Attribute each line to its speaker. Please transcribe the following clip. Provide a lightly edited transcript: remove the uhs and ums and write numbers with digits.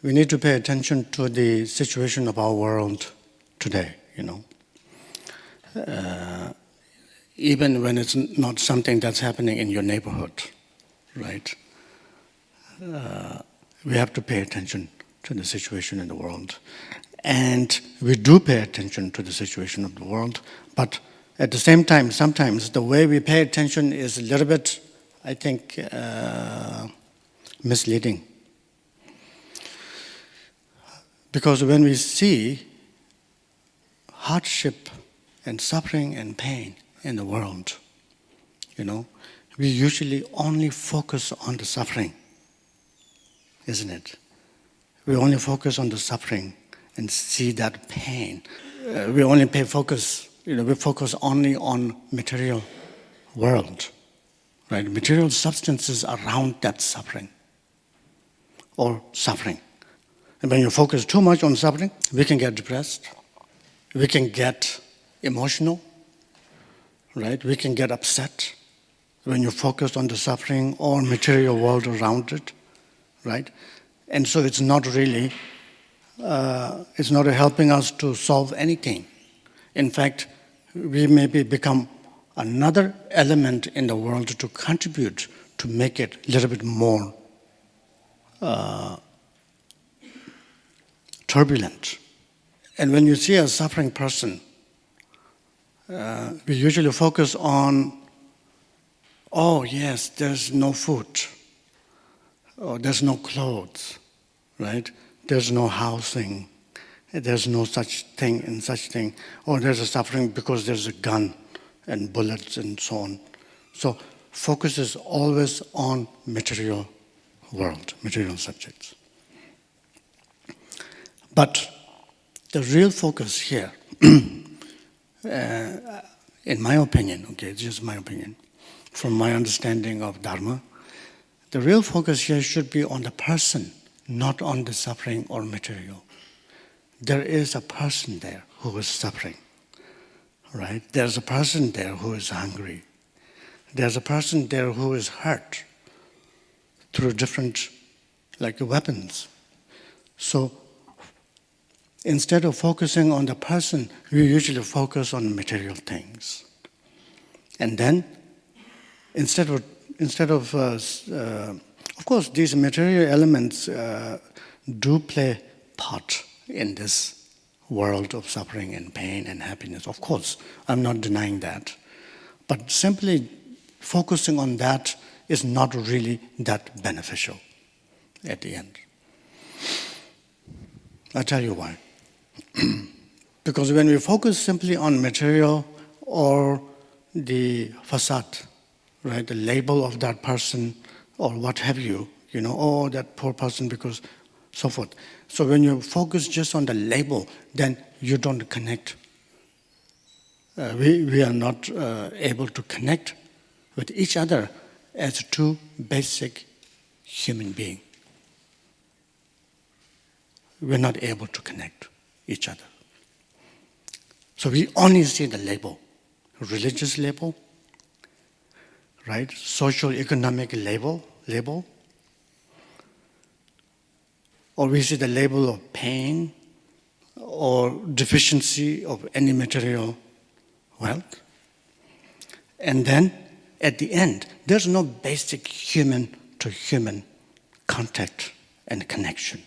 Speaker 1: we need to pay attention to the situation of our world today, even when it's not something that's happening in your neighborhood, right? We have to pay attention to the situation in the world. And we do pay attention to the situation of the world, but at the same time, sometimes the way we pay attention is a little bit, I think, misleading. Because when we see hardship and suffering and pain in the world, we usually only focus on the suffering, isn't it? We only focus on the suffering and see that pain. We only we focus only on material world, right? Material substances around that suffering or suffering. And when you focus too much on suffering, we can get depressed, we can get emotional, right? We can get upset when you focus on the suffering or material world around it, right? And so it's not really, it's not helping us to solve anything. In fact, we maybe become another element in the world to contribute to make it a little bit more turbulent. And when you see a suffering person, we usually focus on, oh yes, there's no food, or there's no clothes, right? There's no housing, there's no such thing and such thing, or there's a suffering because there's a gun and bullets and so on. So focus is always on material world, material subjects. But the real focus here, in my opinion, okay, it's just my opinion, from my understanding of Dharma, the real focus here should be on the person, not on the suffering or material. There is a person there who is suffering, right? There's a person there who is hungry. There's a person there who is hurt through different, weapons. So instead of focusing on the person, we usually focus on material things. And then, instead of course, these material elements do play part in this world of suffering and pain and happiness. Of course, I'm not denying that. But simply focusing on that is not really that beneficial at the end. I'll tell you why. Because when we focus simply on material or the facade, right, the label of that person or what have you, oh, that poor person because so forth. So when you focus just on the label, then you don't connect. We are not able to connect with each other as two basic human beings. We're not able to connect each other. So we only see the label, religious label, right? Social economic label, or we see the label of pain or deficiency of any material wealth. And then at the end, there's no basic human to human contact and connection.